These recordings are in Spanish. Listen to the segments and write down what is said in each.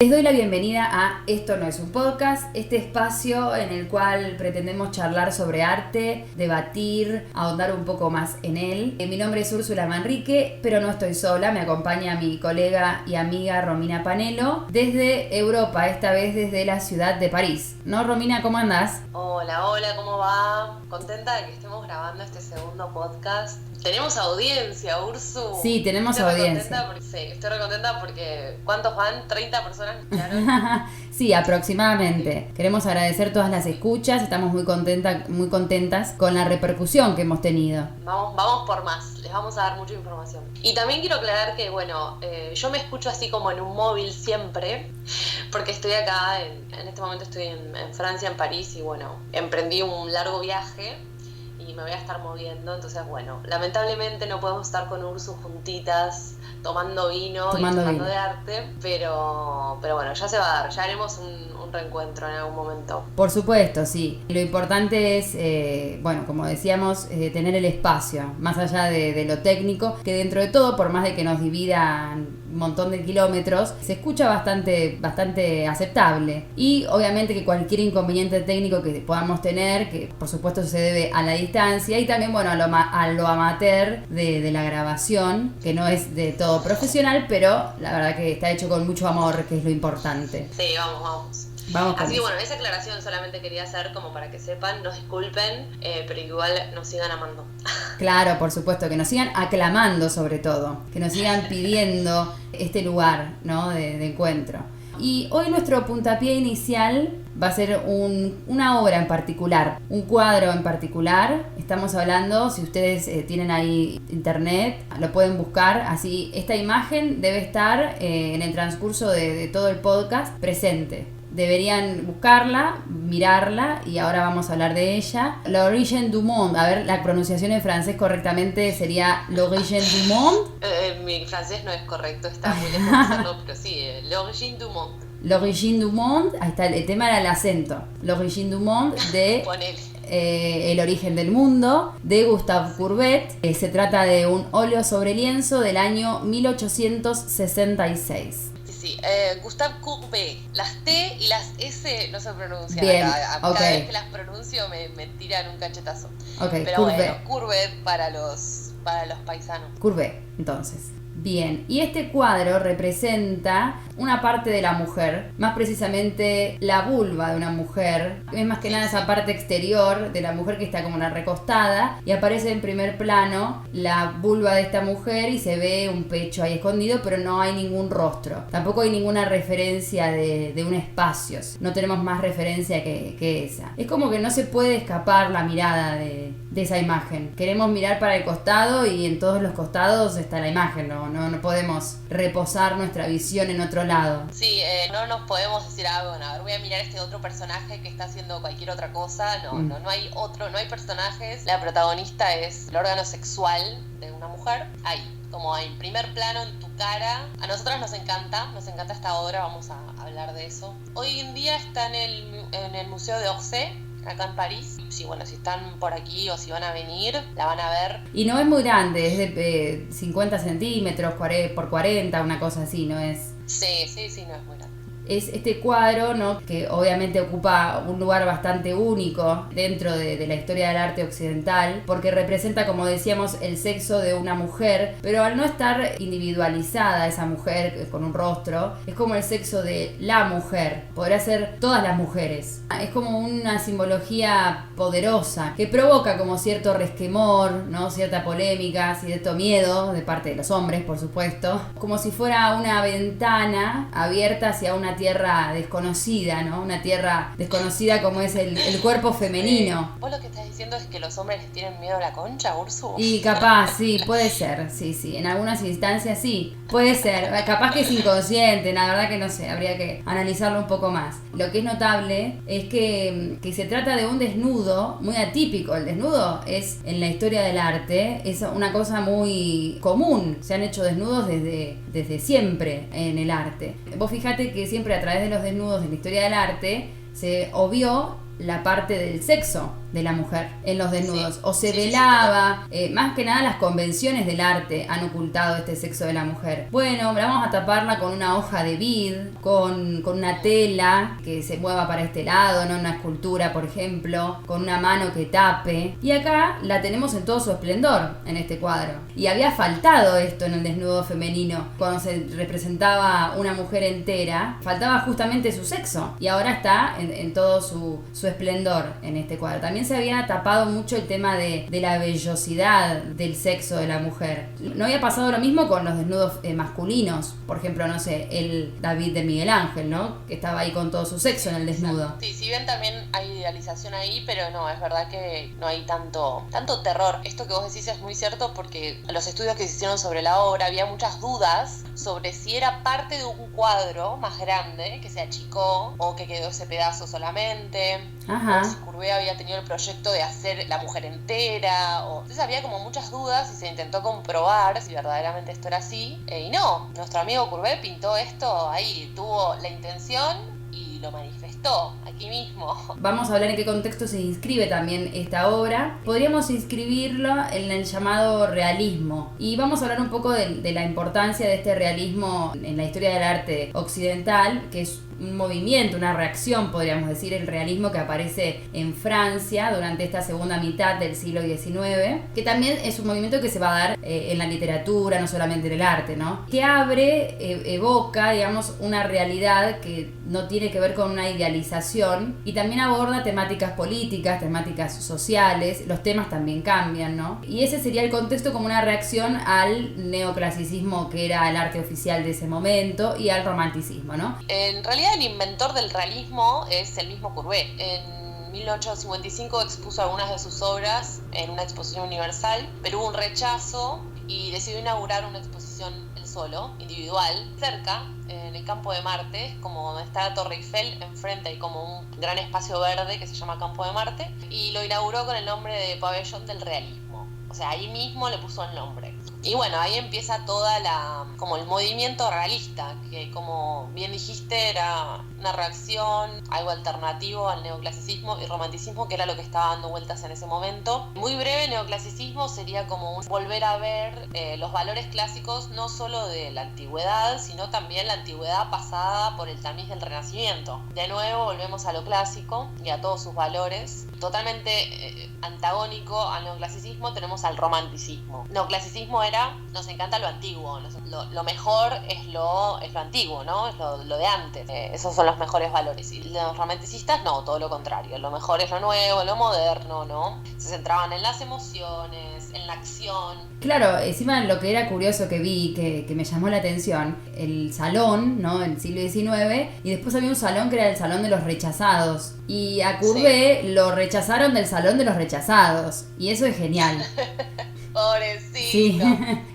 Les doy la bienvenida a Esto no es un podcast, este espacio en el cual pretendemos charlar sobre arte, debatir, ahondar un poco más en él. Mi nombre es Úrsula Manrique, pero no estoy sola, me acompaña mi colega y amiga Romina Panelo desde Europa, esta vez desde la ciudad de París. ¿No, Romina? ¿Cómo andás? Hola, ¿cómo va? Contenta de que estemos grabando este segundo podcast. Tenemos audiencia, Ursu. Sí, tenemos audiencia. Estoy re contenta porque ¿cuántos van? ¿30 personas escucharon? Sí, aproximadamente. Queremos agradecer todas las escuchas, estamos muy contentas con la repercusión que hemos tenido. Vamos por más, les vamos a dar mucha información. Y también quiero aclarar que, yo me escucho así como en un móvil siempre, porque estoy acá, en este momento estoy en Francia, en París, y emprendí un largo viaje y me voy a estar moviendo, entonces lamentablemente no podemos estar con Ursu juntitas tomando vino y hablando de arte, pero ya se va a dar, ya haremos un reencuentro en algún momento. Por supuesto, sí. Lo importante es, como decíamos, tener el espacio, más allá de lo técnico, que dentro de todo, por más de que nos dividan un montón de kilómetros, se escucha bastante aceptable. Y obviamente que cualquier inconveniente técnico que podamos tener, que por supuesto se debe a la distancia y también a lo amateur de la grabación, que no es de todo profesional, pero la verdad que está hecho con mucho amor, que es lo importante. Sí, vamos. Así que esa aclaración solamente quería hacer como para que sepan, nos disculpen, pero igual nos sigan amando. Claro, por supuesto, que nos sigan aclamando sobre todo, que nos sigan pidiendo este lugar, ¿no? de encuentro. Y hoy nuestro puntapié inicial va a ser una obra en particular, un cuadro en particular. Estamos hablando, si ustedes tienen ahí internet, lo pueden buscar. Así, esta imagen debe estar en el transcurso de todo el podcast presente. Deberían buscarla, mirarla, y ahora vamos a hablar de ella. L'Origine du Monde. A ver, la pronunciación en francés correctamente sería L'Origine du Monde. Mi francés no es correcto, está muy lejos de hacerlo, pero sí, L'Origine du Monde. L'Origine du Monde, ahí está, el tema era el acento. L'Origine du Monde de El origen del mundo, de Gustave Courbet. Se trata de un óleo sobre lienzo del año 1866. Sí, Gustave Courbet. Las T y las S no se pronuncian. Bien, Cada vez que las pronuncio me tiran un cachetazo. Okay, pero Courbet. Courbet para los paisanos. Courbet, entonces. Bien, y este cuadro representa una parte de la mujer, más precisamente la vulva de una mujer. Es más que nada esa parte exterior de la mujer que está como una recostada, y aparece en primer plano la vulva de esta mujer y se ve un pecho ahí escondido, pero no hay ningún rostro. Tampoco hay ninguna referencia de un espacio. No tenemos más referencia que esa. Es como que no se puede escapar la mirada de esa imagen. Queremos mirar para el costado y en todos los costados está la imagen, no podemos reposar nuestra visión en otro lado. Sí, no nos podemos decir, voy a mirar este otro personaje que está haciendo cualquier otra cosa. No hay personajes. La protagonista es el órgano sexual de una mujer, ahí, como en primer plano en tu cara. A nosotros nos encanta esta obra, vamos a hablar de eso. Hoy en día está en el Museo de Orsay, acá en París. Sí, si están por aquí o si van a venir, la van a ver. Y no es muy grande, es de 50 centímetros por 40, una cosa así, ¿no es? Sí, no es muy grande. Es este cuadro, ¿no?, que obviamente ocupa un lugar bastante único dentro de la historia del arte occidental, porque representa, como decíamos, el sexo de una mujer, pero al no estar individualizada esa mujer con un rostro, es como el sexo de la mujer. Podría ser todas las mujeres. Es como una simbología poderosa que provoca como cierto resquemor, ¿no?, cierta polémica, cierto miedo de parte de los hombres, por supuesto, como si fuera una ventana abierta hacia una tierra desconocida, ¿no? Una tierra desconocida como es el cuerpo femenino. ¿Vos lo que estás diciendo es que los hombres les tienen miedo a la concha, Ursu? Y capaz, sí, puede ser, sí, en algunas instancias sí, puede ser, capaz que es inconsciente, la verdad que no sé, habría que analizarlo un poco más. Lo que es notable es que se trata de un desnudo muy atípico. El desnudo es, en la historia del arte, es una cosa muy común, se han hecho desnudos desde siempre en el arte. Vos fijate que siempre a través de los desnudos en la historia del arte se obvió la parte del sexo. de la mujer en los desnudos, Sí. o se Sí, velaba, más que nada las convenciones del arte han ocultado este sexo de la mujer. Bueno, vamos a taparla con una hoja de vid, con una tela que se mueva para este lado, ¿no? Una escultura, por ejemplo, con una mano que tape. Y acá la tenemos en todo su esplendor en este cuadro. Y había faltado esto en el desnudo femenino. Cuando se representaba una mujer entera, faltaba justamente su sexo. Y ahora está en todo su esplendor en este cuadro. También se había tapado mucho el tema de la vellosidad del sexo de la mujer. No había pasado lo mismo con los desnudos masculinos. Por ejemplo, no sé, el David de Miguel Ángel, ¿no? Que estaba ahí con todo su sexo en el desnudo. Sí, si bien también hay idealización ahí, pero no, es verdad que no hay tanto terror. Esto que vos decís es muy cierto porque los estudios que se hicieron sobre la obra había muchas dudas sobre si era parte de un cuadro más grande que se achicó o que quedó ese pedazo solamente. Ajá. O si Courbet había tenido el proyecto de hacer la mujer entera. Entonces había como muchas dudas y se intentó comprobar si verdaderamente esto era así. Y no, nuestro amigo Courbet pintó esto ahí, tuvo la intención y lo manifestó aquí mismo. Vamos a hablar en qué contexto se inscribe también esta obra. Podríamos inscribirlo en el llamado realismo. Y vamos a hablar un poco de la importancia de este realismo en la historia del arte occidental, que es un movimiento, una reacción, podríamos decir, el realismo que aparece en Francia durante esta segunda mitad del siglo XIX, que también es un movimiento que se va a dar en la literatura, no solamente en el arte, ¿no? Que abre, evoca, digamos, una realidad que no tiene que ver con una idealización y también aborda temáticas políticas, temáticas sociales, los temas también cambian, ¿no? Y ese sería el contexto como una reacción al neoclasicismo, que era el arte oficial de ese momento, y al romanticismo, ¿no? En realidad el inventor del realismo es el mismo Courbet. En 1855 expuso algunas de sus obras en una exposición universal, pero hubo un rechazo y decidió inaugurar una exposición él solo, individual, cerca, en el Campo de Marte, como donde está la Torre Eiffel, enfrente hay como un gran espacio verde que se llama Campo de Marte, y lo inauguró con el nombre de Pabellón del Realismo. O sea, ahí mismo le puso el nombre. Y bueno, ahí empieza toda como el movimiento realista, que como bien dijiste era una reacción, algo alternativo al neoclasicismo y romanticismo, que era lo que estaba dando vueltas en ese momento. Muy breve, neoclasicismo sería como volver a ver los valores clásicos no solo de la antigüedad, sino también la antigüedad pasada por el tamiz del Renacimiento. De nuevo volvemos a lo clásico y a todos sus valores. Totalmente antagónico al neoclasicismo tenemos al romanticismo. Neoclasicismo era, nos encanta lo antiguo, lo mejor es lo antiguo, ¿no? Es lo de antes. Esos son los mejores valores. Y los romanticistas no, todo lo contrario. Lo mejor es lo nuevo, lo moderno, ¿no? Se centraban en las emociones, en la acción. Claro, encima lo que era curioso que vi, que me llamó la atención, el salón, ¿no? En el siglo XIX, y después había un salón que era el salón de los rechazados. Y a Courbet lo rechazaron del salón de los rechazados. Y eso es genial. Pobrecito. Sí,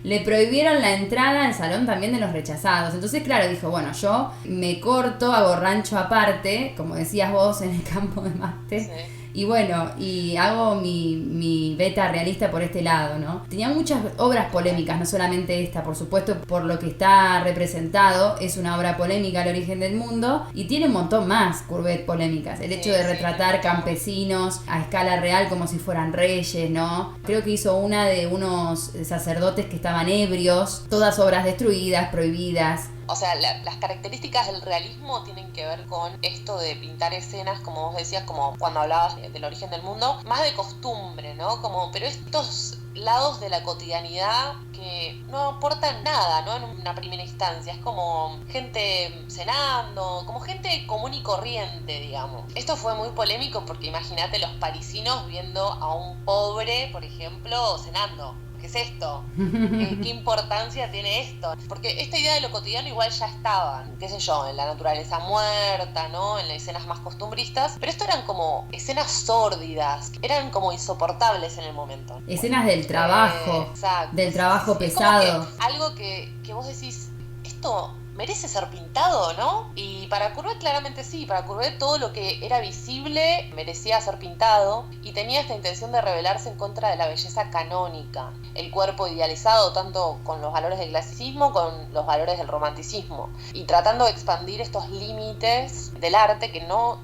le prohibieron la entrada al salón también de los rechazados. Entonces, claro, dijo, bueno, yo me corto, hago rancho aparte, como decías vos, en el Campo de Marte. Sí. Y bueno, y hago mi beta realista por este lado, ¿no? Tenía muchas obras polémicas, no solamente esta, por supuesto, por lo que está representado, es una obra polémica, El origen del mundo, y tiene un montón más, Courbet, polémicas. El hecho de retratar campesinos a escala real como si fueran reyes, ¿no? Creo que hizo una de unos sacerdotes que estaban ebrios, todas obras destruidas, prohibidas. O sea, las características del realismo tienen que ver con esto de pintar escenas, como vos decías, como cuando hablabas del origen del mundo, más de costumbre, ¿no? Pero estos lados de la cotidianidad que no aportan nada, ¿no? En una primera instancia, es como gente cenando, como gente común y corriente, digamos. Esto fue muy polémico porque imagínate los parisinos viendo a un pobre, por ejemplo, cenando. ¿Qué es esto? ¿Qué importancia tiene esto? Porque esta idea de lo cotidiano igual ya estaba, qué sé yo, en la naturaleza muerta, ¿no? En las escenas más costumbristas, pero esto eran como escenas sórdidas, eran como insoportables en el momento. Escenas del trabajo, del trabajo pesado. Algo que vos decís, esto merece ser pintado, ¿no? Y para Courbet claramente sí, para Courbet todo lo que era visible merecía ser pintado y tenía esta intención de rebelarse en contra de la belleza canónica, el cuerpo idealizado tanto con los valores del clasicismo con los valores del romanticismo y tratando de expandir estos límites del arte que no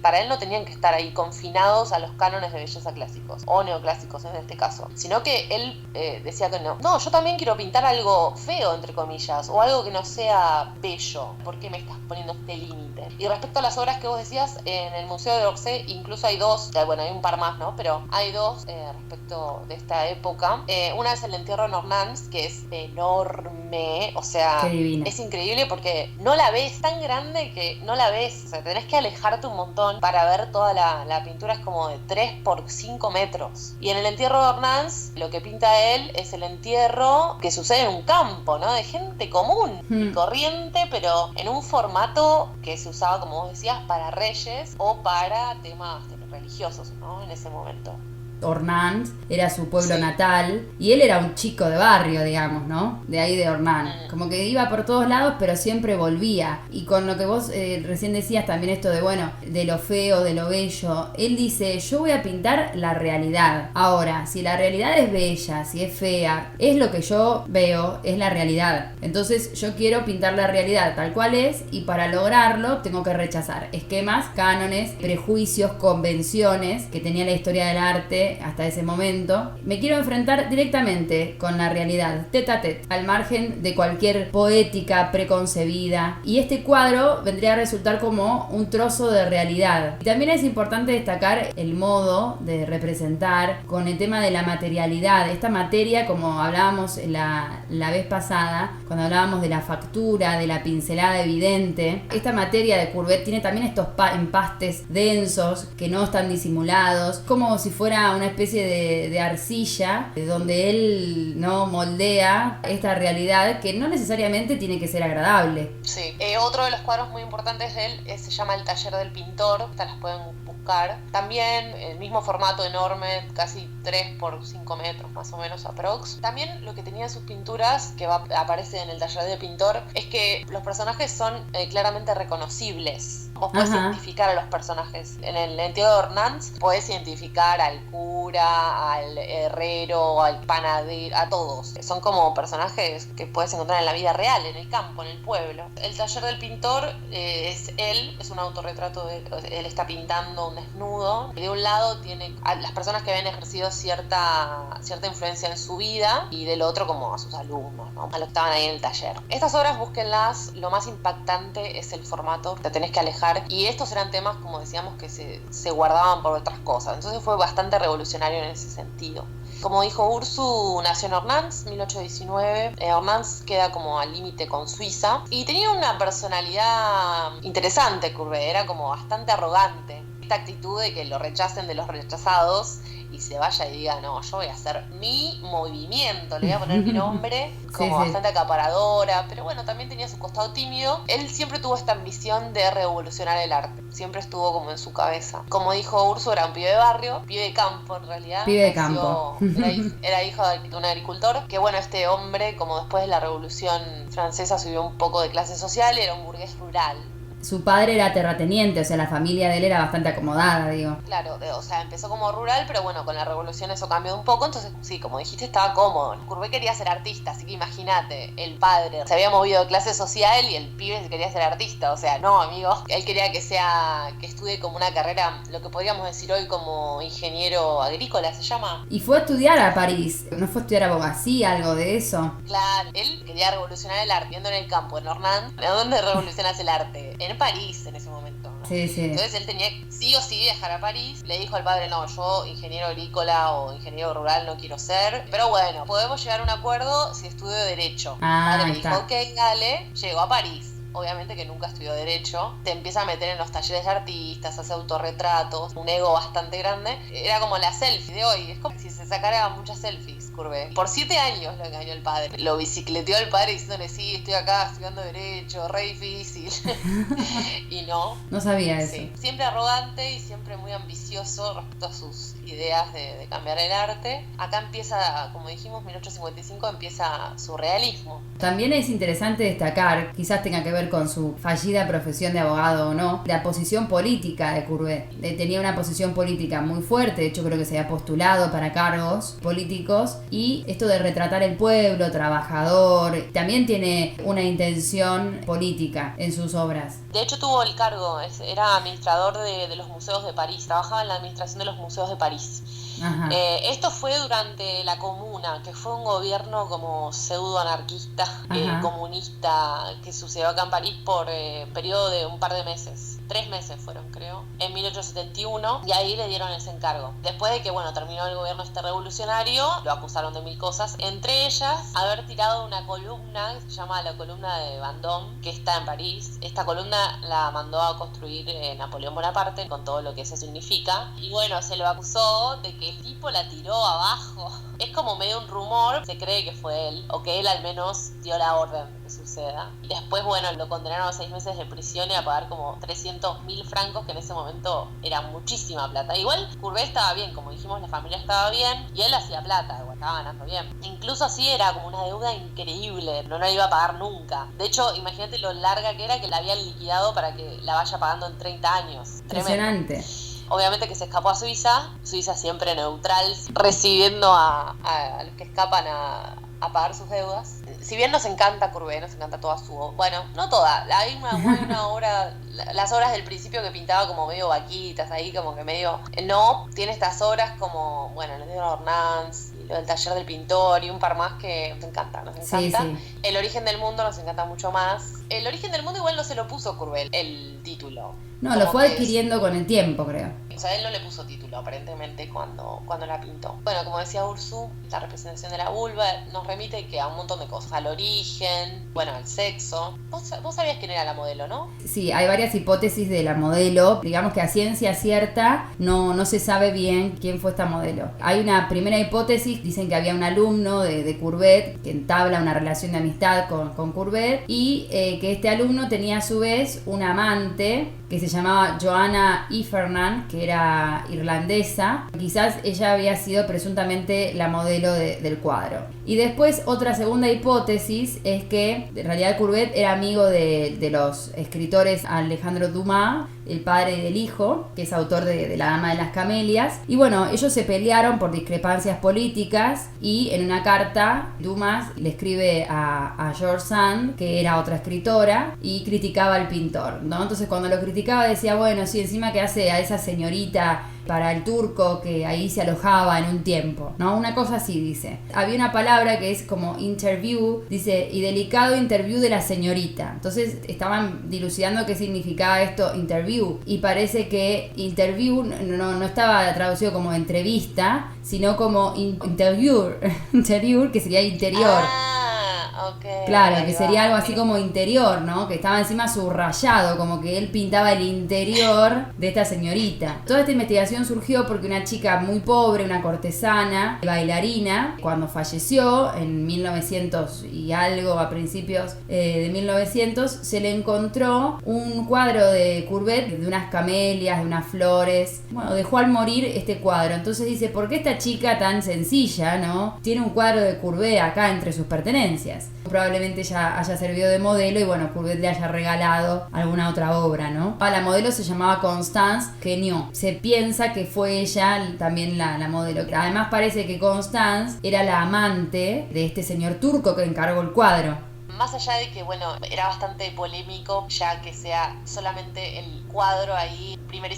para él no tenían que estar ahí confinados a los cánones de belleza clásicos, o neoclásicos en este caso, sino que él decía que no, yo también quiero pintar algo feo, entre comillas, o algo que no sea bello. ¿Por qué me estás poniendo este límite? Y respecto a las obras que vos decías, en el Museo de Orsay incluso hay dos, bueno, hay un par más, ¿no? Pero hay dos respecto de esta época. Una es el entierro en Ornans, que es enorme, o sea, es increíble porque no la ves, tan grande que no la ves, o sea, tenés que alejarte un montón para ver toda la pintura, es como de 3 por 5 metros. Y en el entierro de Ornans, lo que pinta él es el entierro que sucede en un campo, ¿no? De gente común y corriente, pero en un formato que se usaba, como vos decías, para reyes o para temas religiosos, ¿no? En ese momento. Ornans era su pueblo natal y él era un chico de barrio, digamos, ¿no? De ahí de Ornans. Como que iba por todos lados, pero siempre volvía. Y con lo que vos recién decías también esto de, bueno, de lo feo, de lo bello, él dice, yo voy a pintar la realidad. Ahora, si la realidad es bella, si es fea, es lo que yo veo, es la realidad. Entonces yo quiero pintar la realidad tal cual es, y para lograrlo tengo que rechazar esquemas, cánones, prejuicios, convenciones que tenía la historia del arte hasta ese momento. Me quiero enfrentar directamente con la realidad, tete a tete, al margen de cualquier poética preconcebida, y este cuadro vendría a resultar como un trozo de realidad. Y también es importante destacar el modo de representar con el tema de la materialidad, esta materia, como hablábamos la vez pasada, cuando hablábamos de la factura, de la pincelada evidente. Esta materia de Courbet tiene también estos empastes densos que no están disimulados, como si fuera una especie de arcilla donde él no moldea esta realidad que no necesariamente tiene que ser agradable. Sí, otro de los cuadros muy importantes de él se llama El taller del pintor, estas las pueden buscar. También el mismo formato enorme, casi 3 por 5 metros más o menos aprox. También lo que tenía sus pinturas, que aparece en El taller del pintor, es que los personajes son claramente reconocibles. Vos podés identificar a los personajes. En el entierro de Ornans podés identificar al cura, al herrero, al panadero, a todos. Son como personajes que puedes encontrar en la vida real, en el campo, en el pueblo. El taller del pintor es un autorretrato de él. Él está pintando un desnudo. De un lado tiene a las personas que habían ejercido cierta influencia en su vida, y del otro como a sus alumnos, ¿no? A los que estaban ahí en el taller. Estas obras, búsquenlas. Lo más impactante es el formato. Te tenés que alejar. Y estos eran temas, como decíamos, que se guardaban por otras cosas. Entonces fue bastante revolucionario en ese sentido. Como dijo Ursu, nació en Ornans, 1819. Ornans queda como al límite con Suiza. Y tenía una personalidad interesante, Courbet. Era como bastante arrogante. Esta actitud de que lo rechacen de los rechazados y se vaya y diga, no, yo voy a hacer mi movimiento, le voy a poner mi nombre, como bastante acaparadora, pero bueno, también tenía su costado tímido. Él siempre tuvo esta ambición de revolucionar el arte, siempre estuvo como en su cabeza. Como dijo Urso, era un pibe de barrio, pibe de campo en realidad. Pibe de campo. Era hijo de un agricultor, que bueno, este hombre, como después de la Revolución Francesa subió un poco de clase social, era un burgués rural. Su padre era terrateniente, o sea, la familia de él era bastante acomodada, digo. Claro, o sea, empezó como rural, pero bueno, con la revolución eso cambió un poco, entonces sí, como dijiste, estaba cómodo. Courbet quería ser artista, así que imagínate, el padre se había movido de clase social y el pibe quería ser artista, o sea, no, amigo. Él quería que estudie como una carrera, lo que podríamos decir hoy como ingeniero agrícola, ¿se llama? Y fue a estudiar a París, ¿no fue a estudiar abogacía, algo de eso? Claro, él quería revolucionar el arte, viendo en el campo, en Ornans, ¿a dónde revolucionas el arte? En París en ese momento, ¿no? Sí. Entonces él tenía sí o sí viajar a París. Le dijo al padre, no, yo ingeniero agrícola o ingeniero rural no quiero ser, pero bueno, podemos llegar a un acuerdo si estudio Derecho. El padre le dijo, ok, dale. Llegó a París. Obviamente que nunca estudió Derecho, te empieza a meter en los talleres de artistas, hace autorretratos, un ego bastante grande. Era como la selfie de hoy, es como si se sacara muchas selfies, Courbet. Por 7 años lo engañó el padre, lo bicicleteó al padre diciéndole, sí, estoy acá estudiando Derecho, re difícil. Y no. No sabía eso. Sí. Siempre arrogante y siempre muy ambicioso respecto a sus ideas de cambiar el arte. Acá empieza, como dijimos, 1855 empieza su realismo. También es interesante destacar, quizás tenga que ver con su fallida profesión de abogado o no, la posición política de Courbet. Tenía una posición política muy fuerte, de hecho creo que se había postulado para cargos políticos, y esto de retratar el pueblo trabajador, también tiene una intención política en sus obras. De hecho tuvo el cargo, era administrador de los museos de París, trabajaba en la administración de los museos de París. Esto fue durante la Comuna, que fue un gobierno como pseudo-anarquista, comunista, que sucedió acá en París por periodo de un par de meses. 3 meses fueron, creo, en 1871, y ahí le dieron ese encargo. Después de que, terminó el gobierno revolucionario, lo acusaron de 1000 cosas, entre ellas haber tirado una columna que se llama la columna de Vendôme, que está en París. Esta columna la mandó a construir Napoleón Bonaparte, con todo lo que eso significa, y se lo acusó de que el tipo la tiró abajo. Es como medio un rumor, se cree que fue él, o que él al menos dio la orden de que suceda. Y después, lo condenaron a 6 meses de prisión y a pagar como 300.000 francos, que en ese momento era muchísima plata. Igual Courbet estaba bien, como dijimos, la familia estaba bien, y él hacía plata, estaba ganando bien. Incluso así era como una deuda increíble, no la iba a pagar nunca. De hecho, imagínate lo larga que era, que la habían liquidado para que la vaya pagando en 30 años. Impresionante. Obviamente que se escapó a Suiza siempre neutral, recibiendo a los que escapan a pagar sus deudas. Si bien nos encanta Courbet, nos encanta toda su obra, no toda, hay una obra, las obras del principio que pintaba como medio vaquitas, ahí como que medio, tiene estas obras como, el de Ornans, lo del taller del pintor y un par más que nos encanta. Sí. El origen del mundo nos encanta mucho más. El origen del mundo igual no se lo puso Courbet, el título. No, lo fue adquiriendo con el tiempo, creo. O sea, él no le puso título, aparentemente, cuando la pintó. Como decía Ursu, la representación de la vulva nos remite a un montón de cosas. Al origen, al sexo. Vos sabías quién era la modelo, ¿no? Sí, hay varias hipótesis de la modelo. Digamos que a ciencia cierta no se sabe bien quién fue esta modelo. Hay una primera hipótesis, dicen que había un alumno de Courbet que entabla una relación de amistad con Courbet, y que este alumno tenía a su vez un amante que se llamaba Johanna Heffernan, que era irlandesa. Quizás ella había sido presuntamente la modelo del cuadro. Y después otra segunda hipótesis es que en realidad Courbet era amigo de los escritores Alejandro Dumas, el padre del hijo, que es autor de La Dama de las Camelias. Y ellos se pelearon por discrepancias políticas, y en una carta Dumas le escribe a George Sand, que era otra escritora, y criticaba al pintor, ¿no? Entonces cuando lo criticaba decía, sí, encima que hace a esa señorita para el turco que ahí se alojaba en un tiempo, ¿no? Una cosa así dice. Había una palabra que es como interview, dice, y delicado interview de la señorita. Entonces estaban dilucidando qué significaba esto, interview, y parece que interview no estaba traducido como entrevista, sino como interior, que sería interior. Okay, claro, que sería algo así como interior, ¿no? Que estaba encima subrayado, como que él pintaba el interior de esta señorita. Toda esta investigación surgió porque una chica muy pobre, una cortesana, bailarina, cuando falleció en 1900 y algo, a principios de 1900, se le encontró un cuadro de Courbet, de unas camelias, de unas flores. Dejó al morir este cuadro. Entonces dice, ¿por qué esta chica tan sencilla, no, tiene un cuadro de Courbet acá entre sus pertenencias? Probablemente ya haya servido de modelo y Courbet le haya regalado alguna otra obra, ¿no? La modelo se llamaba Constance Queneau. Se piensa que fue ella también la modelo. Además parece que Constance era la amante de este señor turco que encargó el cuadro. Más allá de que, era bastante polémico, ya que sea solamente el cuadro ahí, primer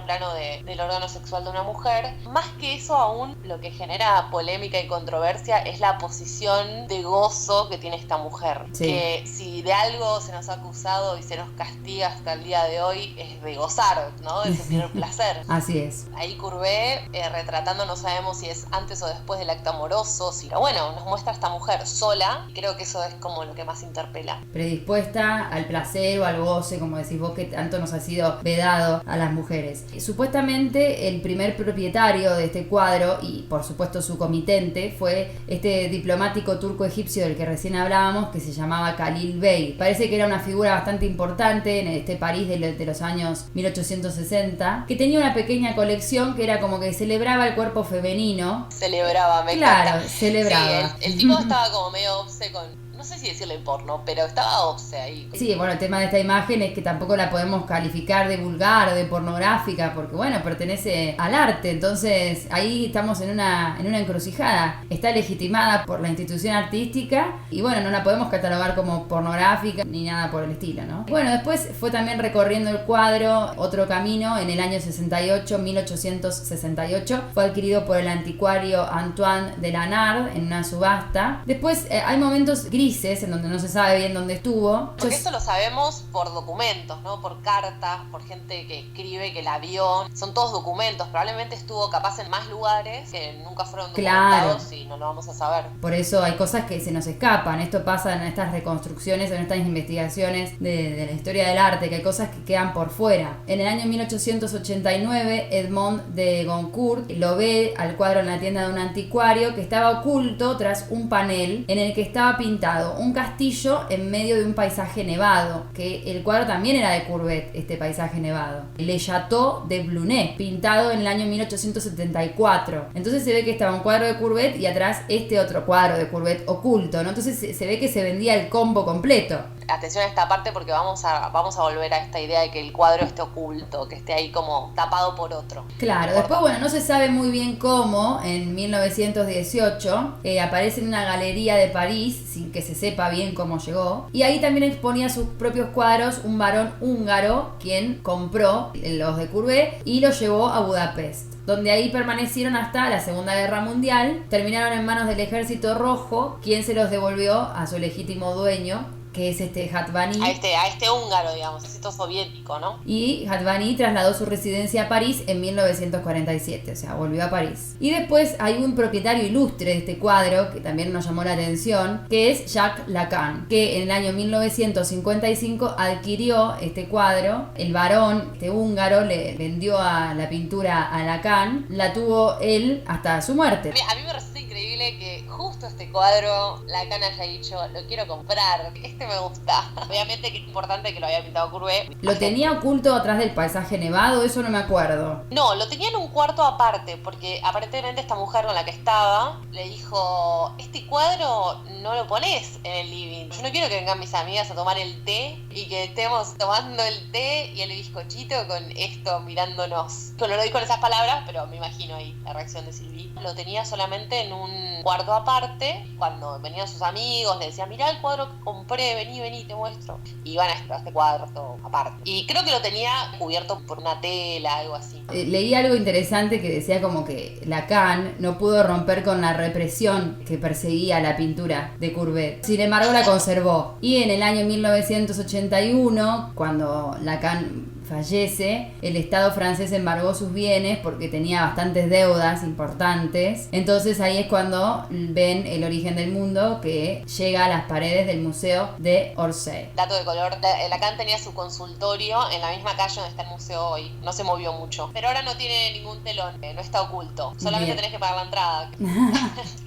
plano del órgano sexual de una mujer, más que eso aún, lo que genera polémica y controversia es la posición de gozo que tiene esta mujer. Sí. Que si de algo se nos ha acusado y se nos castiga hasta el día de hoy, es de gozar, ¿no? De sentir el placer. Así es. Ahí Courbet, retratando, no sabemos si es antes o después del acto amoroso, pero nos muestra a esta mujer sola, y creo que eso es como lo que más interpela. Predispuesta al placer o al goce, como decís vos, que tanto nos ha sido vedado a las mujeres. Supuestamente el primer propietario de este cuadro, y por supuesto su comitente, fue este diplomático turco-egipcio del que recién hablábamos, que se llamaba Khalil Bey. Parece que era una figura bastante importante en este París de los años 1860, que tenía una pequeña colección que era como que celebraba el cuerpo femenino. Celebraba, me Claro, encanta. celebraba. Sí, el tipo estaba como medio obse con no sé si decirle porno, pero estaba obse ahí. Sí, bueno, el tema de esta imagen es que tampoco la podemos calificar de vulgar o de pornográfica, porque bueno, pertenece al arte, entonces ahí estamos en una encrucijada. Está legitimada por la institución artística y bueno, no la podemos catalogar como pornográfica ni nada por el estilo, ¿no? Bueno, después fue también recorriendo el cuadro otro camino en el año 1868, fue adquirido por el anticuario Antoine de Lanard en una subasta. Después hay momentos grises en donde no se sabe bien dónde estuvo. Porque esto lo sabemos por documentos, ¿no? Por cartas, por gente que escribe, que la vio. Son todos documentos. Probablemente estuvo capaz en más lugares que nunca fueron documentados y no lo vamos a saber. Por eso hay cosas que se nos escapan. Esto pasa en estas reconstrucciones, en estas investigaciones de la historia del arte, que hay cosas que quedan por fuera. En el año 1889, Edmond de Goncourt lo ve al cuadro en la tienda de un anticuario que estaba oculto tras un panel en el que estaba pintado un castillo en medio de un paisaje nevado, que el cuadro también era de Courbet, este paisaje nevado. Le Château de Blunay, pintado en el año 1874. Entonces se ve que estaba un cuadro de Courbet y atrás este otro cuadro de Courbet oculto, ¿no? Entonces se ve que se vendía el combo completo. Atención a esta parte porque vamos a volver a esta idea de que el cuadro esté oculto, que esté ahí como tapado por otro. Claro, después bueno, no se sabe muy bien cómo, en 1918 aparece en una galería de París, sin que se sepa bien cómo llegó, y ahí también exponía sus propios cuadros un varón húngaro, quien compró los de Courbet y los llevó a Budapest, donde ahí permanecieron hasta la Segunda Guerra Mundial. Terminaron en manos del Ejército Rojo, quien se los devolvió a su legítimo dueño, que es Hatvany. A este húngaro, digamos, ejército soviético, ¿no? Y Hatvany trasladó su residencia a París en 1947, o sea, volvió a París. Y después hay un propietario ilustre de este cuadro, que también nos llamó la atención, que es Jacques Lacan, que en el año 1955 adquirió este cuadro. El varón, este húngaro, le vendió a la pintura a Lacan, la tuvo él hasta su muerte. A mí me resulta increíble que justo este cuadro Lacan haya dicho, lo quiero comprar, me gusta. Obviamente que es importante que lo había pintado Courbet. ¿Lo tenía oculto atrás del paisaje nevado? Eso no me acuerdo. No, lo tenía en un cuarto aparte, porque aparentemente esta mujer con la que estaba le dijo, este cuadro no lo pones en el living. Yo no quiero que vengan mis amigas a tomar el té y que estemos tomando el té y el bizcochito con esto mirándonos. No lo dijo con esas palabras, pero me imagino ahí la reacción de Sylvie. Lo tenía solamente en un cuarto aparte. Cuando venían sus amigos, le decía, mirá el cuadro que compré, vení, te muestro. Y iban a este cuadro todo aparte. Y creo que lo tenía cubierto por una tela, algo así. Leí algo interesante que decía como que Lacan no pudo romper con la represión que perseguía la pintura de Courbet. Sin embargo, la conservó. Y en el año 1981, cuando Lacan fallece, el Estado francés embargó sus bienes porque tenía bastantes deudas importantes. Entonces ahí es cuando ven El origen del mundo, que llega a las paredes del Museo de Orsay. Dato de color, Lacan tenía su consultorio en la misma calle donde está el museo hoy. No se movió mucho. Pero ahora no tiene ningún telón, no está oculto. Solamente tenés que pagar la entrada.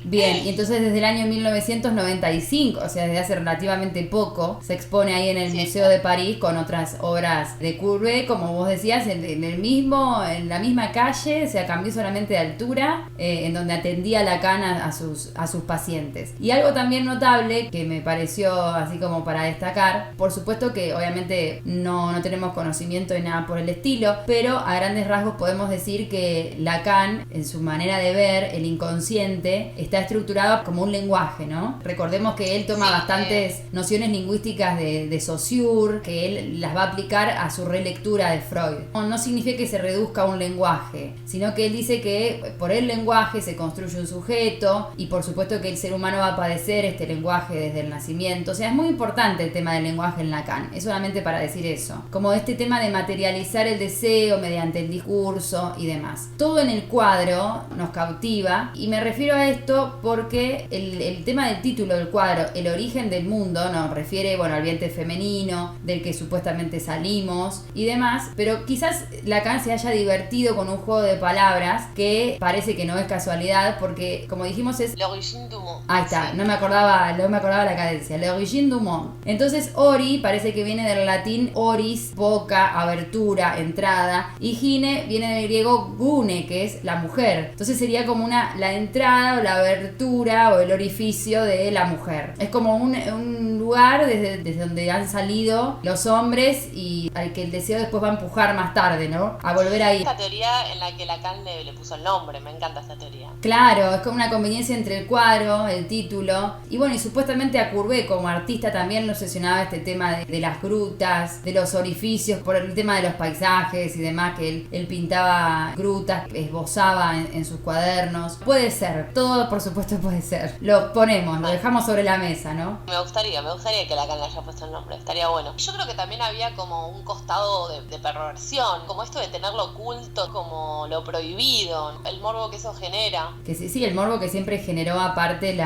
Bien, y entonces desde el año 1995, o sea, desde hace relativamente poco, se expone ahí en el Museo de París con otras obras de Courbet, como vos decías, en la misma calle, o sea, cambió solamente de altura, en donde atendía Lacan a sus pacientes. Y algo también notable que me pareció así como para destacar, por supuesto que obviamente no tenemos conocimiento de nada por el estilo, pero a grandes rasgos podemos decir que Lacan, en su manera de ver el inconsciente, está estructurado como un lenguaje, ¿no? Recordemos que él toma bastantes nociones lingüísticas de Saussure, que él las va a aplicar a su relectura de Freud. No significa que se reduzca a un lenguaje, sino que él dice que por el lenguaje se construye un sujeto y por supuesto que el ser humano va a padecer este lenguaje desde el nacimiento. O sea, es muy importante el tema del lenguaje en Lacan, es solamente para decir eso. Como este tema de materializar el deseo mediante el discurso y demás. Todo en el cuadro nos cautiva y me refiero a esto porque el tema del título del cuadro, El origen del mundo, nos refiere, bueno, al vientre femenino, del que supuestamente salimos y demás, pero quizás Lacan se haya divertido con un juego de palabras que parece que no es casualidad, porque como dijimos es... L'origine du monde. Ahí está, no me acordaba la cadencia. L'origine du monde. Entonces ori parece que viene del latín oris, boca, abertura, entrada, y gine viene del griego gune, que es la mujer. Entonces sería como la entrada o la abertura o el orificio de la mujer. Es como un lugar desde donde han salido los hombres y al que el deseo después va a empujar más tarde, ¿no? A volver ahí. Esta teoría en la que Lacan le puso el nombre, me encanta esta teoría. Claro, es como una conveniencia entre el cuadro, el título, y bueno, y supuestamente a Courbet como artista también lo obsesionaba este tema de las grutas, de los orificios, por el tema de los paisajes y demás, que él pintaba grutas, esbozaba en sus cuadernos. Puede ser, todo por supuesto puede ser. Lo ponemos, lo dejamos sobre la mesa, ¿no? Me gustaría que Lacan le haya puesto el nombre, estaría bueno. Yo creo que también había como un costado de perversión, como esto de tenerlo oculto, como lo prohibido, el morbo que eso genera. Que sí, el morbo que siempre generó aparte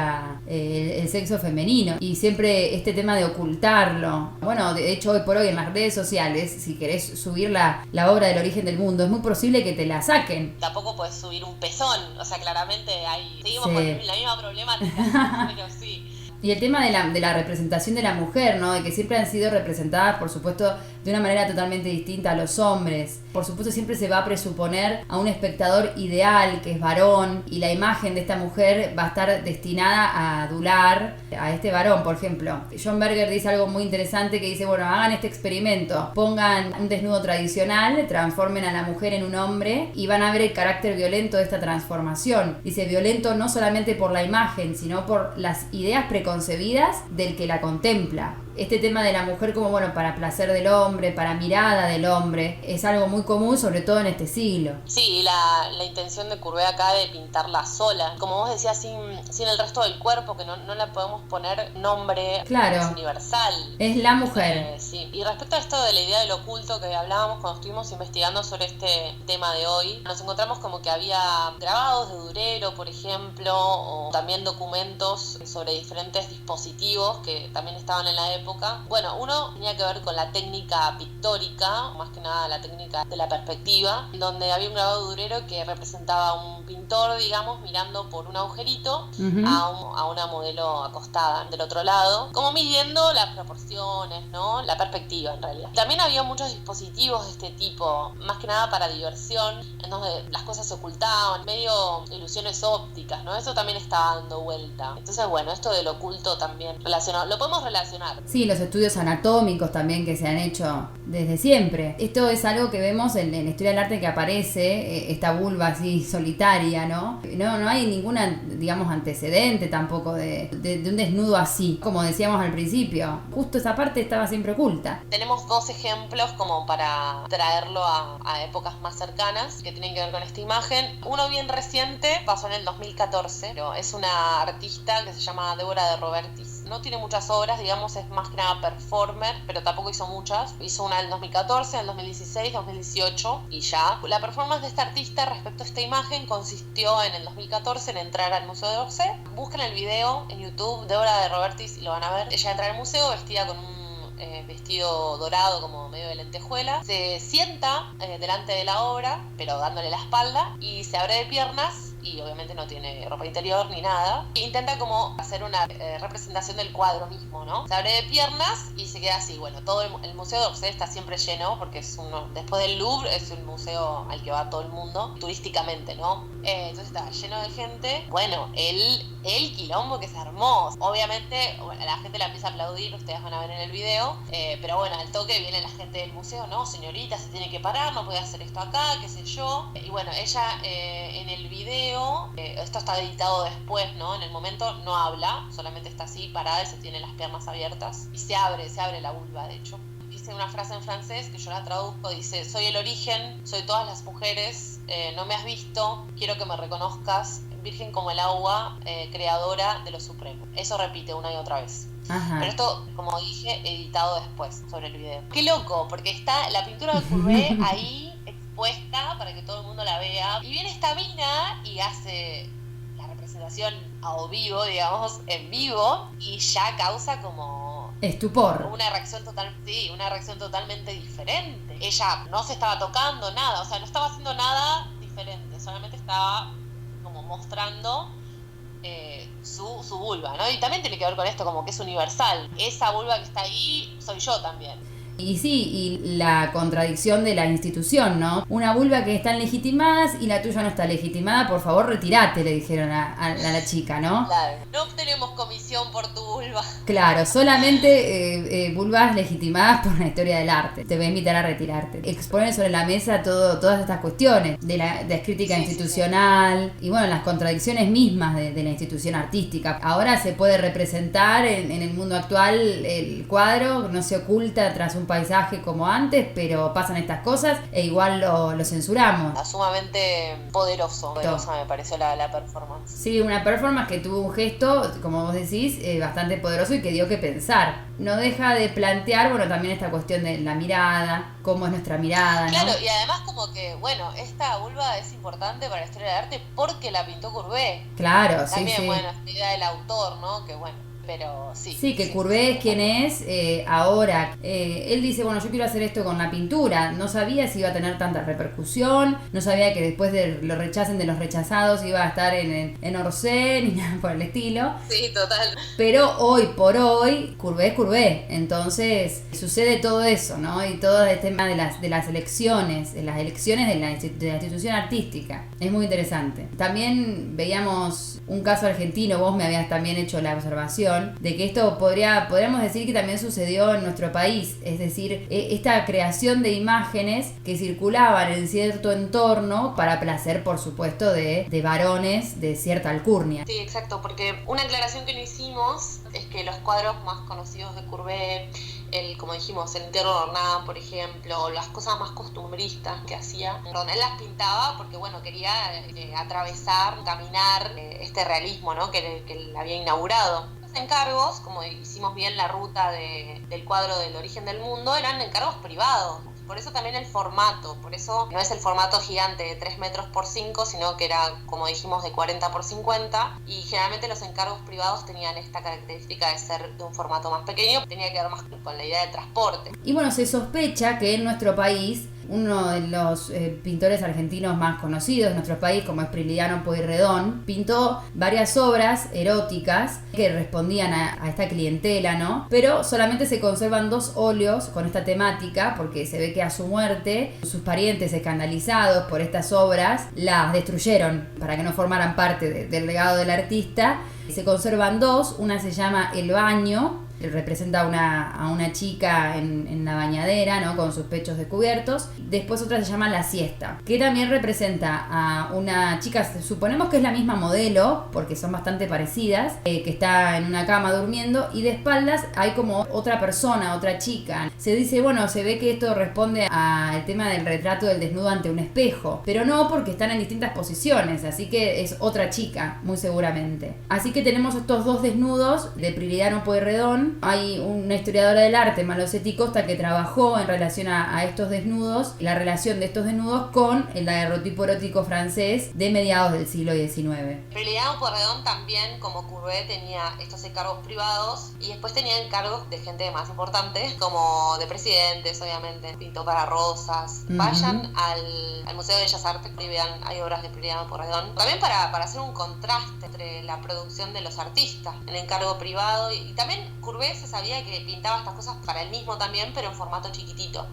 el sexo femenino y siempre este tema de ocultarlo. Bueno, de hecho hoy por hoy en las redes sociales, si querés subir la obra del origen del mundo, es muy posible que te la saquen. Tampoco puedes subir un pezón, o sea, claramente seguimos con la misma problemática, pero sí. Y el tema de la representación de la mujer, ¿no? De que siempre han sido representadas, por supuesto, de una manera totalmente distinta a los hombres. Por supuesto, siempre se va a presuponer a un espectador ideal, que es varón, y la imagen de esta mujer va a estar destinada a adular a este varón, por ejemplo. John Berger dice algo muy interesante que dice, bueno, hagan este experimento, pongan un desnudo tradicional, transformen a la mujer en un hombre y van a ver el carácter violento de esta transformación. Dice, violento no solamente por la imagen, sino por las ideas preconcebidas del que la contempla. Este tema de la mujer como, bueno, para placer del hombre, para mirada del hombre, es algo muy común, sobre todo en este siglo. Sí, la intención de Courbet acá de pintarla sola, como vos decías, sin el resto del cuerpo, que no le podemos poner nombre, claro, es universal. Es la mujer. Sí. Y respecto a esto de la idea del oculto que hablábamos cuando estuvimos investigando sobre este tema de hoy, nos encontramos como que había grabados de Durero, por ejemplo, o también documentos sobre diferentes dispositivos que también estaban en la época. Bueno, uno tenía que ver con la técnica pictórica, más que nada la técnica de la perspectiva, donde había un grabado Durero que representaba a un pintor, digamos, mirando por un agujerito a una modelo acostada del otro lado, como midiendo las proporciones, ¿no? La perspectiva, en realidad. También había muchos dispositivos de este tipo, más que nada para diversión, en donde las cosas se ocultaban, medio ilusiones ópticas, ¿no? Eso también estaba dando vuelta. Entonces, bueno, esto del oculto también lo podemos relacionar. Sí, los estudios anatómicos también que se han hecho desde siempre. Esto es algo que vemos en la historia del arte que aparece, esta vulva así solitaria, ¿no? No hay ninguna, digamos, antecedente tampoco de un desnudo así, como decíamos al principio. Justo esa parte estaba siempre oculta. Tenemos dos ejemplos como para traerlo a épocas más cercanas que tienen que ver con esta imagen. Uno bien reciente pasó en el 2014, pero es una artista que se llama Débora de Robertis. No tiene muchas obras, digamos, es más que nada performer, pero tampoco hizo muchas. Hizo una en el 2014, en el 2016, 2018 y ya. La performance de esta artista respecto a esta imagen consistió en el 2014 en entrar al Museo de Orsay. Busquen el video en YouTube, Débora de Robertis, y lo van a ver. Ella entra al museo vestida con un vestido dorado como medio de lentejuela, se sienta delante de la obra, pero dándole la espalda, y se abre de piernas y obviamente no tiene ropa interior ni nada. Intenta como hacer una representación del cuadro mismo, ¿no? Se abre de piernas y se queda así. Bueno, todo el Museo de Orsay está siempre lleno porque es después del Louvre es un museo al que va todo el mundo turísticamente, ¿no? Entonces está lleno de gente. Bueno, el quilombo que se armó. Obviamente la gente la empieza a aplaudir, ustedes van a ver en el video, pero bueno, al toque viene la gente del museo, no, señorita, se tiene que parar, no puede hacer esto acá, qué sé yo. Y bueno, ella en el video, esto está editado después, ¿no? En el momento no habla, solamente está así parada y se tiene las piernas abiertas y se abre la vulva, de hecho. Dice una frase en francés que yo la traduzco, dice: soy el origen, soy todas las mujeres, no me has visto, quiero que me reconozcas, virgen como el agua, creadora de lo supremo. Eso repite una y otra vez. Ajá. Pero esto, como dije, editado después sobre el video. Qué loco, porque está la pintura de Courbet ahí expuesta para que todo el mundo la vea. Y viene esta mina y hace la representación a vivo, digamos, en vivo, y ya causa como Estupor. Una reacción totalmente diferente. Ella no se estaba tocando nada, o sea, no estaba haciendo nada diferente, solamente estaba como mostrando su vulva, ¿no? Y también tiene que ver con esto, como que es universal. Esa vulva que está ahí soy yo también. Y sí, y la contradicción de la institución, ¿no? Una vulva que están legitimadas y la tuya no está legitimada, por favor retirate, le dijeron a la chica, ¿no? Claro, no tenemos comisión por tu vulva. Claro, solamente vulvas legitimadas por la historia del arte. Te voy a invitar a retirarte. Exponer sobre la mesa todas estas cuestiones de crítica institucional y bueno, las contradicciones mismas de la institución artística. Ahora se puede representar en el mundo actual el cuadro, no se oculta tras un paisaje como antes, pero pasan estas cosas e igual lo censuramos. Sumamente poderosa me pareció la performance. Sí, una performance que tuvo un gesto, como vos decís, bastante poderoso y que dio que pensar. No deja de plantear, bueno, también esta cuestión de la mirada, cómo es nuestra mirada, ¿no? Claro, y además como que, bueno, esta vulva es importante para la historia del arte porque la pintó Courbet. Claro, también, sí. Bueno, esta idea del autor, ¿no? Que bueno. Pero sí. Sí, que Courbet es quien es ahora. Él dice, bueno, yo quiero hacer esto con la pintura. No sabía si iba a tener tanta repercusión. No sabía que después de lo rechacen de los rechazados iba a estar en Orsay ni nada por el estilo. Sí, total. Pero hoy por hoy, Courbet es Courbet. Entonces sucede todo eso, ¿no? Y todo el tema de las elecciones, de las elecciones de la institución artística. Es muy interesante. También veíamos un caso argentino, vos me habías también hecho la observación de que esto podríamos decir que también sucedió en nuestro país, es decir, esta creación de imágenes que circulaban en cierto entorno para placer, por supuesto, de varones de cierta alcurnia. Sí, exacto, porque una aclaración que no hicimos es que los cuadros más conocidos de Courbet, como dijimos, el entierro de Ornán, por ejemplo, o las cosas más costumbristas que hacía, donde él las pintaba porque, bueno, quería atravesar, caminar este realismo, ¿no? que él había inaugurado. Encargos, como hicimos bien la ruta del cuadro del origen del mundo, eran encargos privados. Por eso también el formato, por eso no es el formato gigante de 3 metros por 5, sino que era, como dijimos, de 40 por 50, y generalmente los encargos privados tenían esta característica de ser de un formato más pequeño, tenía que ver más con la idea de transporte. Y bueno, se sospecha que en nuestro país uno de los pintores argentinos más conocidos de nuestro país, como es Prilidiano Pueyrredón, pintó varias obras eróticas que respondían a esta clientela, ¿no? Pero solamente se conservan 2 óleos con esta temática, porque se ve que a su muerte sus parientes, escandalizados por estas obras, las destruyeron para que no formaran parte del legado del artista. Se conservan 2, una se llama El Baño, representa a una chica en la bañadera, ¿no? Con sus pechos descubiertos. Después otra se llama La Siesta, que también representa a una chica, suponemos que es la misma modelo, porque son bastante parecidas, que está en una cama durmiendo, y de espaldas hay como otra persona, otra chica. Se dice, bueno, se ve que esto responde al tema del retrato del desnudo ante un espejo, pero no, porque están en distintas posiciones, así que es otra chica, muy seguramente. Así que tenemos estos 2 desnudos de Prilidiano Pueyrredón. Hay una historiadora del arte, Malosetti Costa, que trabajó en relación a estos desnudos, la relación de estos desnudos con el daguerrotipo erótico francés de mediados del siglo XIX. Prilidiano Pueyrredón también, como Courbet, tenía estos encargos privados y después tenía encargos de gente más importante, como de presidentes, obviamente. Pintó para Rosas. Vayan al Museo de Bellas Artes y vean, hay obras de Prilidiano Pueyrredón. También para hacer un contraste entre la producción de los artistas, el encargo privado y también Courbet se sabía que pintaba estas cosas para él mismo también, pero en formato chiquitito.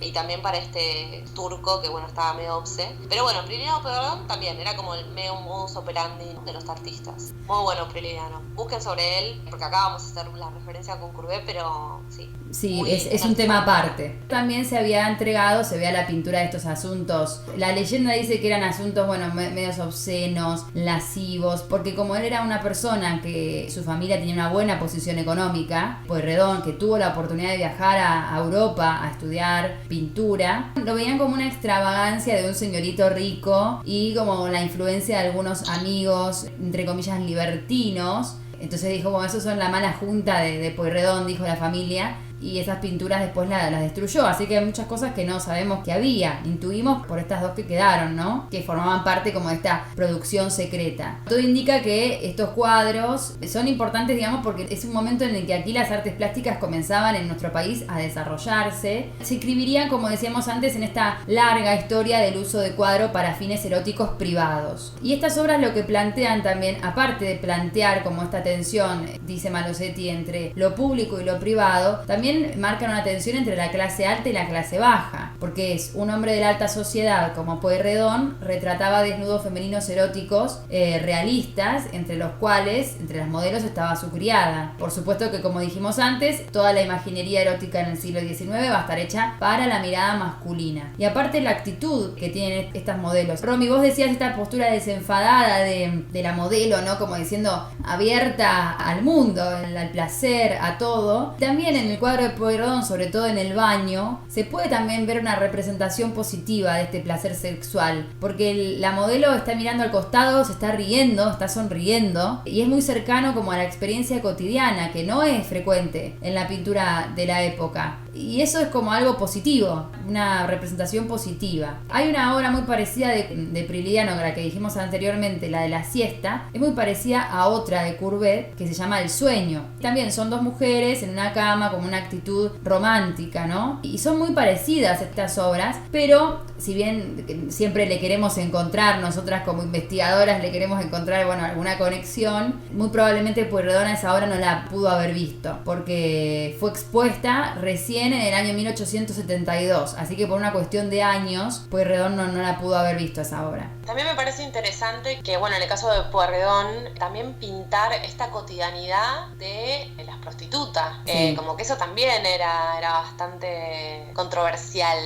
Y también para este turco que, bueno, estaba medio obse. Pero bueno, Prilidiano Pueyrredón también era como el medio modus operandi de los artistas. Muy bueno Prilidiano. Busquen sobre él, porque acá vamos a hacer la referencia con Courbet, pero sí. Sí, es un tema aparte. También se había entregado, se vea la pintura de estos asuntos. La leyenda dice que eran asuntos, bueno, medios obscenos, lascivos, porque como él era una persona que su familia tenía una buena posición económica, Pueyrredón, que tuvo la oportunidad de viajar a Europa a estudiar pintura, lo veían como una extravagancia de un señorito rico y como la influencia de algunos amigos, entre comillas, libertinos. Entonces dijo, bueno, esos son la mala junta de Pueyrredón, dijo la familia, y esas pinturas después las destruyó, así que hay muchas cosas que no sabemos que había, intuimos por estas dos que quedaron, ¿no? Que formaban parte como de esta producción secreta. Todo indica que estos cuadros son importantes, digamos, porque es un momento en el que aquí las artes plásticas comenzaban en nuestro país a desarrollarse. Se inscribirían, como decíamos antes, en esta larga historia del uso de cuadro para fines eróticos privados. Y estas obras lo que plantean también, aparte de plantear como esta tensión, dice Malosetti, entre lo público y lo privado, también marcan una tensión entre la clase alta y la clase baja, porque es un hombre de la alta sociedad como Pueyrredón retrataba desnudos femeninos eróticos realistas, entre los cuales, entre las modelos, estaba su criada. Por supuesto que, como dijimos antes, toda la imaginería erótica en el siglo XIX va a estar hecha para la mirada masculina. Y aparte la actitud que tienen estas modelos. Romy, vos decías esta postura desenfadada de la modelo, ¿no? Como diciendo, abierta al mundo, al placer, a todo. También en el cuadro de Pueyrredón, sobre todo en el baño, se puede también ver una representación positiva de este placer sexual, porque la modelo está mirando al costado, se está riendo, está sonriendo, y es muy cercano como a la experiencia cotidiana, que no es frecuente en la pintura de la época. Y eso es como algo positivo, una representación positiva. Hay una obra muy parecida de Prilidiano, la que dijimos anteriormente, la de la siesta, es muy parecida a otra de Courbet que se llama El sueño. También son dos mujeres en una cama como una actitud romántica, ¿no? Y son muy parecidas estas obras, pero si bien siempre le queremos encontrar, nosotras como investigadoras le queremos encontrar, bueno, alguna conexión, muy probablemente Pueyrredón a esa obra no la pudo haber visto, porque fue expuesta recién en el año 1872, así que por una cuestión de años Pueyrredón no la pudo haber visto esa obra. También me parece interesante que, bueno, en el caso de Pueyrredón, también pintar esta cotidianidad de las prostitutas, Sí. como que eso también era bastante controversial.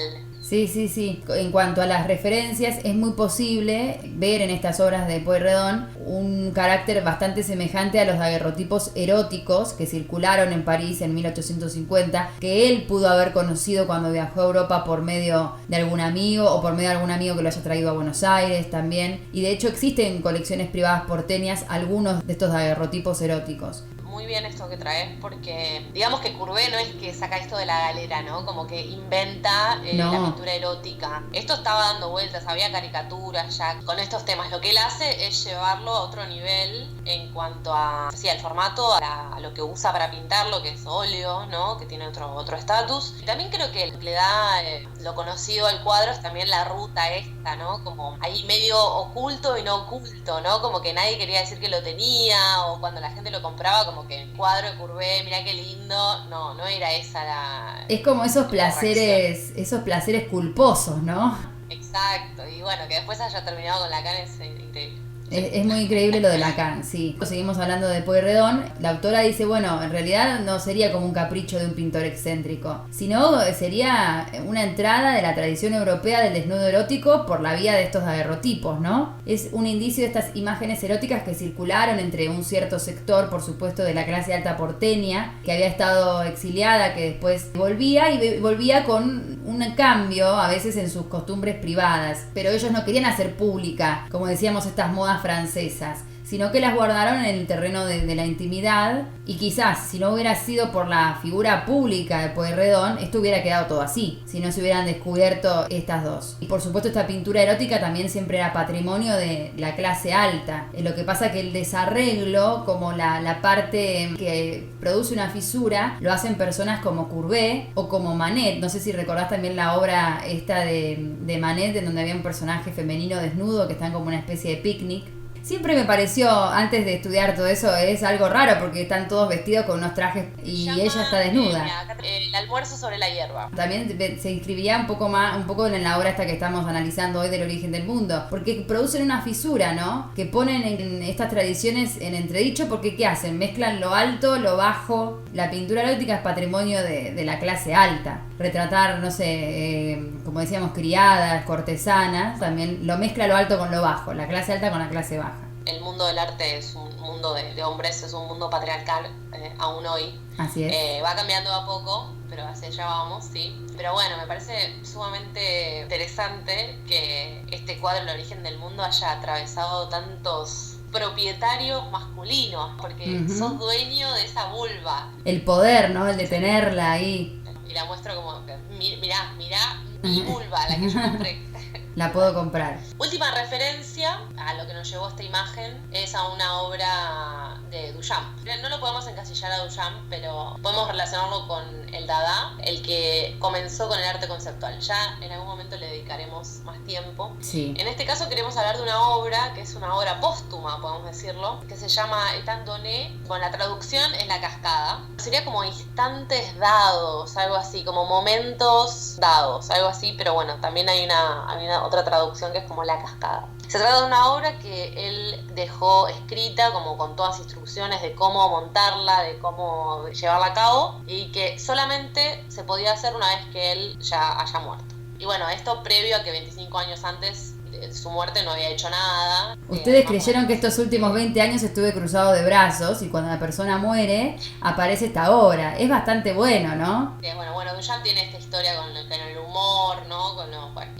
Sí. En cuanto a las referencias, es muy posible ver en estas obras de Pueyrredón un carácter bastante semejante a los daguerrotipos eróticos que circularon en París en 1850, que él pudo haber conocido cuando viajó a Europa por medio de algún amigo o por medio de algún amigo que lo haya traído a Buenos Aires también. Y de hecho existen colecciones privadas porteñas algunos de estos daguerrotipos eróticos. Muy bien esto que traes, porque digamos que Courbet no es que saca esto de la galera, ¿no? Como que inventa No. la pintura erótica. Esto estaba dando vueltas, había caricaturas ya con estos temas. Lo que él hace es llevarlo a otro nivel en cuanto a, sí, al formato, a lo que usa para pintarlo, que es óleo, ¿no? Que tiene otro estatus. Y también creo que le da lo conocido al cuadro es también la ruta esta, ¿no? Como ahí medio oculto y no oculto, ¿no? Como que nadie quería decir que lo tenía, o cuando la gente lo compraba, como que el cuadro de Courbet, mirá qué lindo, no era esa la... Es como esos placeres culposos, ¿no? Exacto, y bueno, que después haya terminado con Lacan es increíble. Es muy increíble lo de Lacan, sí. Seguimos hablando de Pueyrredón. La autora dice, bueno, en realidad no sería como un capricho de un pintor excéntrico, sino sería una entrada de la tradición europea del desnudo erótico por la vía de estos daguerrotipos, ¿no? Es un indicio de estas imágenes eróticas que circularon entre un cierto sector, por supuesto, de la clase alta porteña, que había estado exiliada, que después volvía y volvía con un cambio, a veces en sus costumbres privadas. Pero ellos no querían hacer pública, como decíamos, estas modas francesas, sino que las guardaron en el terreno de la intimidad, y quizás si no hubiera sido por la figura pública de Pueyrredón, esto hubiera quedado todo así, si no se hubieran descubierto estas dos. Y por supuesto esta pintura erótica también siempre era patrimonio de la clase alta. Lo que pasa que el desarreglo, como la parte que produce una fisura, lo hacen personas como Courbet o como Manet. No sé si recordás también la obra esta de Manet, en donde había un personaje femenino desnudo que están como una especie de picnic. Siempre me pareció, antes de estudiar todo eso, es algo raro porque están todos vestidos con unos trajes y ella está desnuda. El almuerzo sobre la hierba. También se inscribiría un poco en la obra esta que estamos analizando hoy del origen del mundo, porque producen una fisura, ¿no? Que ponen en estas tradiciones en entredicho, porque ¿qué hacen? Mezclan lo alto, lo bajo. La pintura erótica es patrimonio de la clase alta. Retratar, no sé, como decíamos, criadas, cortesanas, también lo mezcla lo alto con lo bajo, la clase alta con la clase baja. El mundo del arte es un mundo de hombres, es un mundo patriarcal, aún hoy. Así es. Va cambiando a poco, pero hacia allá vamos, sí. Pero bueno, me parece sumamente interesante que este cuadro, El origen del mundo, haya atravesado tantos propietarios masculinos, porque sos dueño de esa vulva. El poder, ¿no? El de tenerla ahí. Y la muestro como, mirá mi vulva, la que yo compré. La puedo comprar. Última referencia a lo que nos llevó esta imagen es a una obra de Duchamp. No lo podemos encasillar a Duchamp, pero podemos relacionarlo con el Dada, el que comenzó con el arte conceptual. Ya en algún momento le dedicaremos más tiempo. Sí. En este caso queremos hablar de una obra que es una obra póstuma, podemos decirlo, que se llama Étant donné, con la traducción es La Cascada. Sería como instantes dados, algo así, como momentos dados, algo así, pero bueno, también hay una otra traducción que es como La Cascada. Se trata de una obra que él dejó escrita como con todas instrucciones de cómo montarla, de cómo llevarla a cabo, y que solamente se podía hacer una vez que él ya haya muerto. Y bueno, esto previo a que 25 años antes de su muerte no había hecho nada. Ustedes creyeron que estos últimos 20 años estuve cruzado de brazos y cuando la persona muere aparece esta obra. Es bastante bueno, ¿no? Bueno, Duchamp tiene esta historia con el humor, ¿no?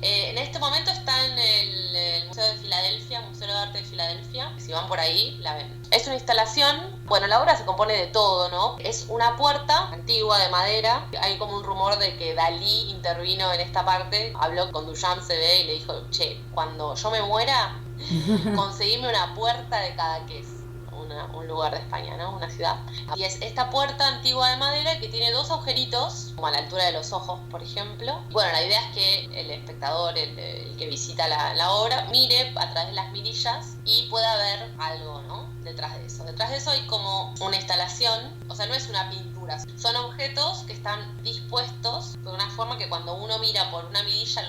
En este momento está en el Museo de Filadelfia, Museo de Arte de Filadelfia. Si van por ahí, la ven. Es una instalación, bueno, la obra se compone de todo, ¿no? Es una puerta antigua de madera. Hay como un rumor de que Dalí intervino en esta parte. Habló con Duchamp, se ve, y le dijo, che, cuando yo me muera, conseguime una puerta de Cadaqués, un lugar de España, ¿no? Una ciudad. Y es esta puerta antigua de madera que tiene dos agujeritos, como a la altura de los ojos, por ejemplo. Bueno, la idea es que el espectador, el que visita la obra, mire a través de las mirillas y pueda ver algo, ¿no? Detrás de eso. Detrás de eso hay como una instalación, o sea, no es una pintura, son objetos que están dispuestos de una forma que cuando uno mira por una mirilla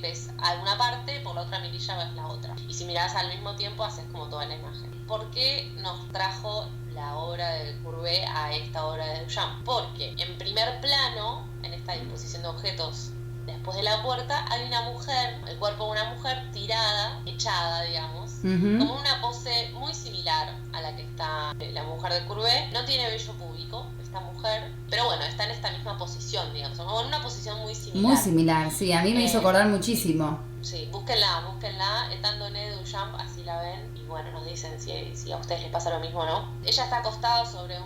ves alguna parte, por la otra mirilla ves la otra. Y si miras al mismo tiempo haces como toda la imagen. ¿Por qué nos trajo la obra de Courbet a esta obra de Duchamp? Porque en primer plano, en esta disposición de objetos después de la puerta, hay una mujer, el cuerpo de una mujer tirada, echada, digamos, como una pose muy similar a la que está la mujer de Courbet. No tiene vello púbico esta mujer, pero bueno, está en esta misma posición, digamos, como en una posición muy similar. Muy similar, sí, a mí me hizo acordar muchísimo. Sí, búsquenla, Étant donné de Duchamp, así la ven, y bueno, nos dicen si a ustedes les pasa lo mismo o no. Ella está acostada sobre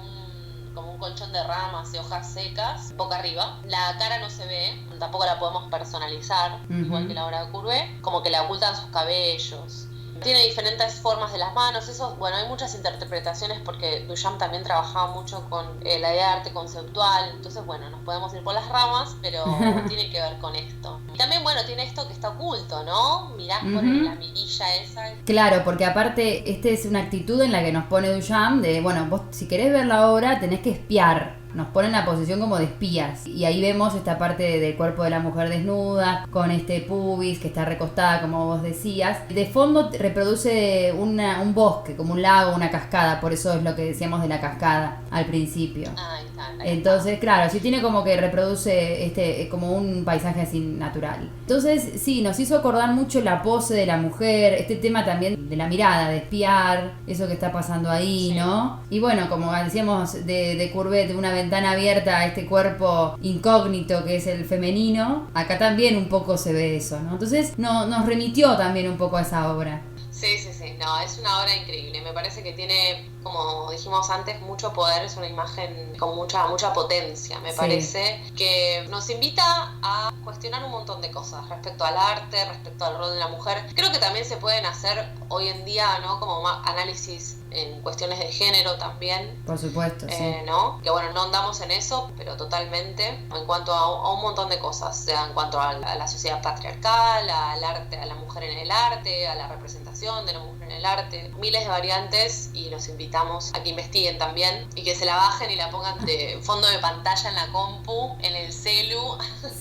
como un colchón de ramas y hojas secas, boca arriba. La cara no se ve, tampoco la podemos personalizar, igual que la obra de Courbet, como que le ocultan sus cabellos. Tiene diferentes formas de las manos, bueno, hay muchas interpretaciones porque Duchamp también trabajaba mucho con la idea de arte conceptual, entonces bueno, nos podemos ir por las ramas, pero tiene que ver con esto. Y también, bueno, tiene esto que está oculto, ¿no? Mirás por la mirilla esa. Claro, porque aparte, es una actitud en la que nos pone Duchamp de, bueno, vos si querés ver la obra tenés que espiar. Nos pone en la posición como de espías. Y ahí vemos esta parte del cuerpo de la mujer desnuda, con este pubis que está recostada, como vos decías. De fondo reproduce un bosque, como un lago, una cascada. Por eso es lo que decíamos de la cascada al principio. Ahí está. Entonces, claro, sí tiene como que reproduce como un paisaje así natural. Entonces, sí, nos hizo acordar mucho la pose de la mujer, este tema también de la mirada, de espiar, eso que está pasando ahí, sí. ¿No? Y bueno, como decíamos de Courbet, de una ventana abierta a este cuerpo incógnito que es el femenino, acá también un poco se ve eso, ¿no? Entonces nos remitió también un poco a esa obra. Sí, no, es una obra increíble, me parece que tiene, como dijimos antes, mucho poder, es una imagen con mucha potencia, me parece, que nos invita a cuestionar un montón de cosas respecto al arte, respecto al rol de la mujer. Creo que también se pueden hacer hoy en día, ¿no? Como más análisis en cuestiones de género también. Por supuesto, sí. ¿No? Que bueno, no andamos en eso, pero totalmente, en cuanto a un montón de cosas, o sea, en cuanto a la sociedad patriarcal, al arte, a la mujer en el arte, a la representación de la mujer en el arte, miles de variantes, y los invitamos a que investiguen también y que se la bajen y la pongan de fondo de pantalla en la compu, en el celu.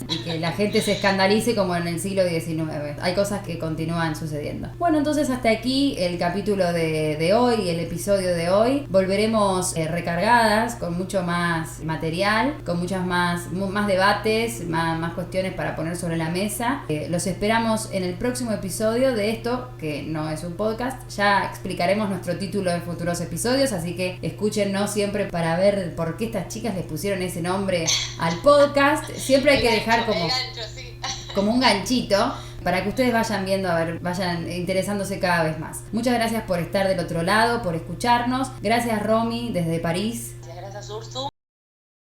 Y que la gente se escandalice como en el siglo XIX. Hay cosas que continúan sucediendo. Bueno, entonces hasta aquí el capítulo de hoy, el episodio de hoy. Volveremos recargadas con mucho más material, con muchas más debates, más cuestiones para poner sobre la mesa. Los esperamos en el próximo episodio de esto, que no es un podcast. Ya explicaremos nuestro título en futuros episodios, así que escúchennos siempre para ver por qué estas chicas les pusieron ese nombre al podcast. Siempre hay que dejar como un ganchito para que ustedes vayan viendo, a ver, vayan interesándose cada vez más. Muchas gracias por estar del otro lado, por escucharnos. Gracias, Romy, desde París. Gracias, Ursu.